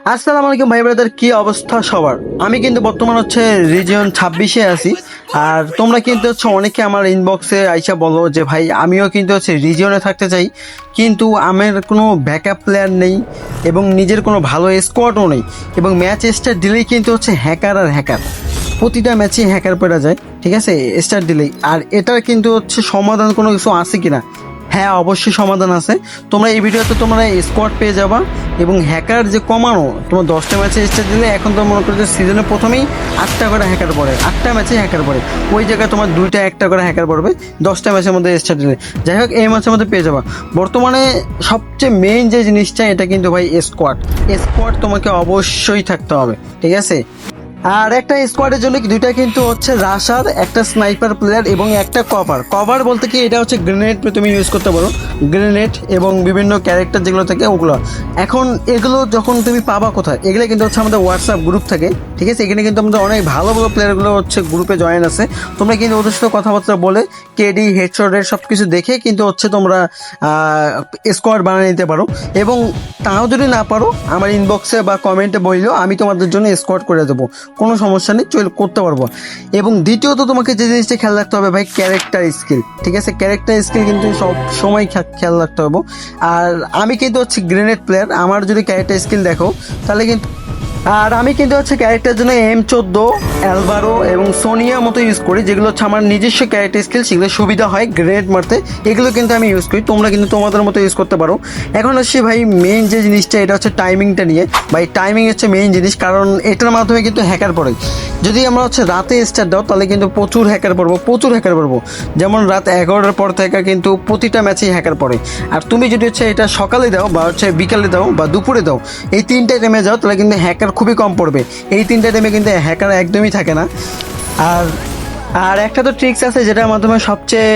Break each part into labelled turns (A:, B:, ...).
A: আসসালামু আলাইকুম ভাই ব্রাদার, কি অবস্থা সবার? আমি কিন্তু বর্তমান রিজিয়ন 26-এ আছি। আর তোমরা কিন্তু অনেকে আমার ইনবক্সে আইসা বলো যে ভাই আমিও কিন্তু রিজিয়নে থাকতে চাই, কিন্তু আমার কোনো ব্যাকআপ প্লেয়ার নেই এবং নিজের কোনো ভালো স্কোয়াডও নেই, এবং ম্যাচ স্টার্ট দিলেই কিন্তু হ্যাকার আর হ্যাকার, প্রতিটা ম্যাচে হ্যাকার পড়া যায়, ঠিক আছে, স্টার্ট দিলেই। আর এটার কিন্তু সমাধান কোনো কিছু আছে কিনা? হ্যাঁ, অবশ্যই সমাধান আছে। তোমরা এই ভিডিওতে তোমরা স্কোয়াড পেয়ে যাবা, এবং হ্যাকার যে কমানো, তোমার 10টা ম্যাচে স্টার্ট দিলে এখন তো মনে করো যে সিজনের প্রথমেই 8টা করে হ্যাকার পড়ে, 8টা ম্যাচে হ্যাকার পড়ে, ওই জায়গায় তোমার 2টা 1টা করে হ্যাকার পড়বে 10টা ম্যাচের মধ্যে স্টার্ট দিলে। যাই হোক, এই ম্যাচের মধ্যে পেয়ে যাবা। বর্তমানে সবচেয়ে মেইন যে জিনিসটা, এটা কিন্তু ভাই স্কোয়াড। স্কোয়াড তোমাকে অবশ্যই থাকতে হবে, ঠিক আছে। আর একটা স্কোয়াডের জন্য দুইটা কিন্তু রাশার, একটা স্নাইপার প্লেয়ার এবং একটা কভার। কভার বলতে কি, এটা গ্রেনেড তুমি ইউজ করতে পারো, গ্রেনেড এবং বিভিন্ন ক্যারেক্টার যেগুলো থাকে ওগুলো। এখন এগুলো যখন তুমি পাবা কোথায়, এগুলো কিন্তু আমাদের হোয়াটসঅ্যাপ গ্রুপ থাকে, ঠিক আছে। এখানে কিন্তু আমাদের অনেক ভালো ভালো প্লেয়ারগুলো গ্রুপে জয়েন আছে। তোমরা কিন্তু ওদের সাথে কথাবার্তা বলে কেডি হেডশট রেট সব কিছু দেখে কিন্তু তোমরা স্কোয়াড বানিয়ে নিতে পারো। এবং তাও যদি না পারো, আমার ইনবক্সে বা কমেন্টে বললো, আমি তোমাদের জন্য স্কোয়াড করে দেবো, কোনো সমস্যা নেই, করতে পারবো। এবং দ্বিতীয়ত তোমাকে যে জিনিসটা খেয়াল রাখতে হবে ভাই, ক্যারেক্টার স্কিল, ঠিক আছে। ক্যারেক্টার স্কিল কিন্তু সব সময় খেয়াল রাখতে হবে। আর আমি কিন্তু গ্রেনেড প্লেয়ার, আমার যদি ক্যারেক্টার স্কিল দেখো তাহলে কিন্তু, আর আমি কিন্তু ক্যারেক্টার জন্য M14, অ্যালভারো এবং সোনিয়া মতো ইউজ করি, যেগুলো আমার নিজস্ব ক্যারেক্টার স্কিল, সেগুলো সুবিধা হয় গ্রেনেড মারতে, এগুলো কিন্তু আমি ইউজ করি। তোমরা কিন্তু তোমাদের মতো ইউজ করতে পারো। এখন ভাই মেইন যে জিনিসটা, এটা টাইমিংটা নিয়ে। ভাই টাইমিং মেইন জিনিস, কারণ এটার মাধ্যমে কিন্তু হ্যাকার পড়ে। যদি আমরা রাতে স্টার্ট দাও তাহলে কিন্তু প্রচুর হ্যাকার পড়বো। যেমন রাত 11টার পর থেকে কিন্তু প্রতিটা ম্যাচেই হ্যাকার পড়ে। আর তুমি যদি এটা সকালে দাও বা বিকালে দাও বা দুপুরে দাও, এই 3টা টাইমে যাও, তাহলে কিন্তু হ্যাকার খুবই কম পড়বে। এই 3টা টাইমে কিন্তু হ্যাকার একদমই থাকে না। আর আর একটা তো ট্রিক্স আছে, যেটার মাধ্যমে সবচেয়ে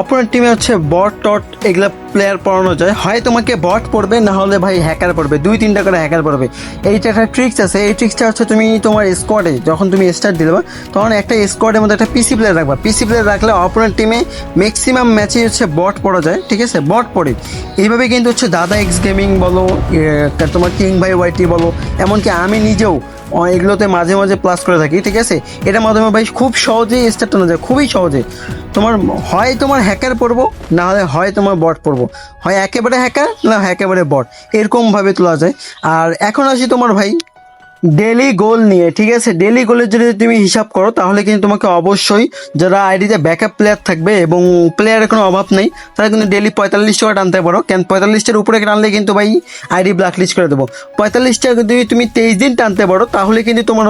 A: অপোনেন্ট টিমে বট টট এগুলা প্লেয়ার পড়ানো যায়। হয় তোমাকে বট পড়বে, না হলে ভাই হ্যাকার পড়বে, 2-3টা করে হ্যাকার পড়বে। এইটা একটা ট্রিক্স আছে। এই ট্রিক্সটা তুমি তোমার স্কোয়াডে যখন তুমি স্টার্ট দিলে, তখন একটা স্কোয়াডের মধ্যে একটা পিসি প্লেয়ার রাখবা। পিসি প্লেয়ার রাখলে অপোনেন্ট টিমে ম্যাক্সিমাম ম্যাচে বট পড়া যায়, ঠিক আছে, বট পড়ে। এইভাবে কিন্তু দাদা এক্স গেমিং বলো, তোমার কিং ভাই ওয়াইটি বলো, এমনকি আমি নিজেও এগুলোতে মাঝে মাঝে প্লাস করে থাকি, ঠিক আছে। এটার মাধ্যমে ভাই খুব সহজেই স্টার্ট আনা যায়, খুবই সহজে। তোমার হ্যাকার পড়বো, না হলে হয় তোমার বট পড়বো, হয় একেবারে হ্যাকার না একেবারে বট, এরকমভাবে তোলা যায়। আর এখন আসি তোমার ভাই ডেলি গোল নিয়ে, ঠিক আছে। ডেলি গোলের যদি তুমি হিসাব করো, তাহলে কিন্তু তোমাকে অবশ্যই, যারা আইডিতে ব্যাকআপ প্লেয়ার থাকবে এবং প্লেয়ারের কোনো অভাব নেই, তারা কিন্তু ডেলি 45 টাকা টানতে পারো। কেন 45টার উপরে টানলে কিন্তু ভাই আইডি ব্ল্যাকলিস্ট করে দেবো। 45 টাকা যদি তুমি 23 দিন টানতে পারো, তাহলে কিন্তু তোমার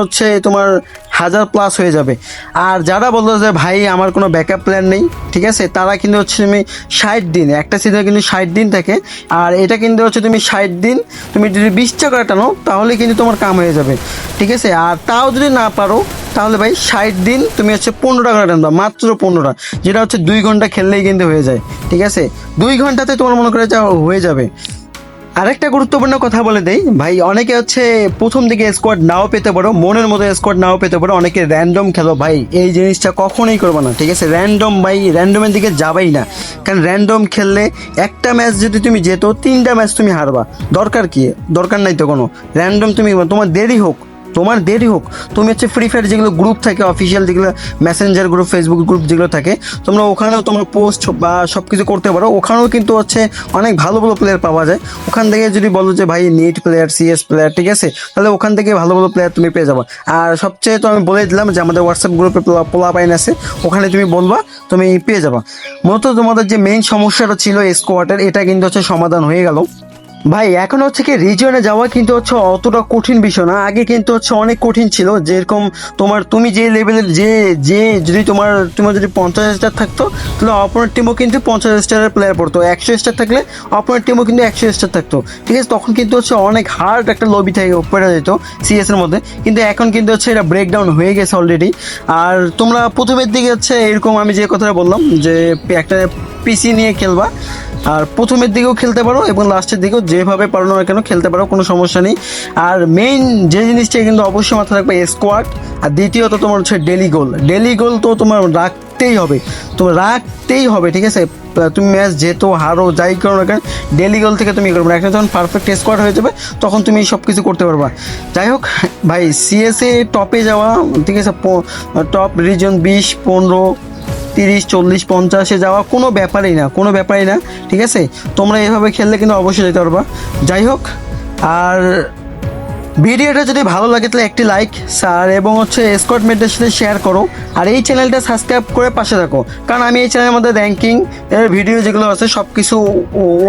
A: 1000+ হয়ে যাবে। আর যারা বললো যে ভাই আমার কোনো ব্যাকআপ প্ল্যান নেই, ঠিক আছে, তারা কিন্তু তুমি 60 দিন, একটা সিজনে কিন্তু 60 দিন থাকে। আর এটা কিন্তু তুমি 60 দিন তুমি যদি 20 টাকা টানো, তাহলে কিন্তু তোমার কাম হয়ে যাবে, ঠিক আছে। আর তাও যদি না পারো, তাহলে ভাই 60 দিন তুমি 15 টাকা টানবা, মাত্র 15টা, যেটা 2 ঘন্টা খেললেই কিন্তু হয়ে যায়, ঠিক আছে। 2 ঘন্টাতে তোমার মনে করে যা হয়ে যাবে। আরেকটা গুরুত্বপূর্ণ কথা বলে দেই ভাই, অনেকে প্রথম দিকে স্কোয়াড নাও পেতে পারো, মনের মতো স্কোয়াড নাও পেতে পারো, অনেকে র্যান্ডম খেলো। ভাই এই জিনিসটা কখনোই করবো না, ঠিক আছে। র্যান্ডমের দিকে যাবেই না, কারণ র্যান্ডম খেললে একটা ম্যাচ যদি তুমি যেত, 3টা ম্যাচ তুমি হারবা। দরকার কি? দরকার নাই তো কোনো। র্যান্ডম তুমি, তোমার দেরি হোক, তুমি ফ্রি ফায়ার যেগুলো গ্রুপ থাকে অফিসিয়াল, যেগুলো মেসেঞ্জার গ্রুপ, ফেসবুক গ্রুপ যেগুলো থাকে, তোমরা ওখানেও তোমরা পোস্ট বা সব কিছু করতে পারো। ওখানেও কিন্তু অনেক ভালো ভালো প্লেয়ার পাওয়া যায়। ওখান থেকে যদি বলো যে ভাই নিট প্লেয়ার, সিএস প্লেয়ার, ঠিক আছে, তাহলে ওখান থেকে ভালো ভালো প্লেয়ার তুমি পেয়ে যাবো। আর সবচেয়ে তো আমি বলে দিলাম যে আমাদের হোয়াটসঅ্যাপ গ্রুপে পোলা পাইন আছে, ওখানে তুমি বলবা, তুমি পেয়ে যাবা। মূলত তোমাদের যে মেইন সমস্যাটা ছিল স্কোয়াডের, এটা কিন্তু সমাধান হয়ে গেল ভাই। এখন কি রিজিয়নে যাওয়া কিন্তু অতটা কঠিন বিষয় না। আগে কিন্তু অনেক কঠিন ছিল। যেরকম তুমি যে লেভেলের যদি তোমার যদি 50 স্টার থাকতো, তাহলে অপোনেন্ট টিমও কিন্তু 50 স্টারের প্লেয়ার পড়তো। 100 স্টার থাকলে অপোনেন্ট টিমও কিন্তু 100 স্টার থাকতো, ঠিক আছে। তখন কিন্তু অনেক হার্ড একটা লবি থেকে পড়ে যেত সিএস এর মধ্যে। কিন্তু এখন কিন্তু এটা ব্রেকডাউন হয়ে গেছে অলরেডি। আর তোমরা প্রথমের দিকে এরকম আমি যে কথাটা বললাম, যে একটা পিসি নিয়ে খেলবা, আর প্রথমের দিকেও খেলতে পারো এবং লাস্টের দিকেও যেভাবে পারো না কেন খেলতে পারো, কোনো সমস্যা নেই। আর মেইন যে জিনিসটা কিন্তু অবশ্যই মাথায় রাখবে, স্কোয়াড। আর দ্বিতীয়ত তোমার ডেলি গোল তো তোমার রাখতেই হবে, ঠিক আছে। তুমি ম্যাচ যেতো হারো যাই করো না কেন ডেলি গোল থেকে তুমি করবে না, একটা যখন পারফেক্ট স্কোয়াড হয়ে যাবে তখন তুমি সব কিছু করতে পারবা। যাই হোক ভাই, সিএসএ টপে যাওয়া, ঠিক আছে, টপ রিজন 20, 15, 30, 40, 50-এ যাওয়া কোনো ব্যাপারই না, কোনো ব্যাপারই না, ঠিক আছে। তোমরা এভাবে খেললে কিন্তু অবশ্যই যেতে পারবা। যাই হোক, আর ভিডিওটা যদি ভালো লাগে তাহলে একটি লাইক স্যার এবং হচ্ছে স্কোয়াড মেটদের সাথে শেয়ার করো, আর এই চ্যানেলটা সাবস্ক্রাইব করে পাশে থাকো, কারণ আমি এই চ্যানেলের মধ্যে র্যাঙ্কিং এর ভিডিও যেগুলো আছে সব কিছু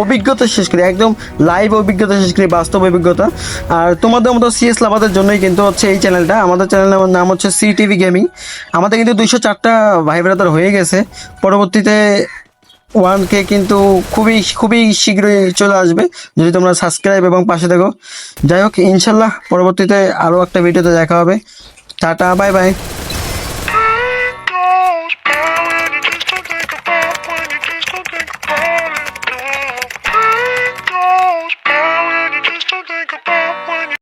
A: অভিজ্ঞতা শেষ করি, একদম লাইভ অভিজ্ঞতা শেষ করি, বাস্তব অভিজ্ঞতা। আর তোমাদের মতো সিএস লাভারদের জন্যই কিন্তু হচ্ছে এই চ্যানেলটা। আমাদের চ্যানেলের নাম হচ্ছে সিটিভি গেমিং। আমাদের কিন্তু 204টা ভাই ব্রাদার হয়ে গেছে, পরবর্তীতে 1K কিন্তু খুবই খুবই শীঘ্রই চলে আসবে যদি তোমরা সাবস্ক্রাইব এবং পাশে থাকো। যাই হোক, ইনশাল্লাহ পরবর্তীতে আরও একটা ভিডিওতে দেখা হবে। Tata, bye bye.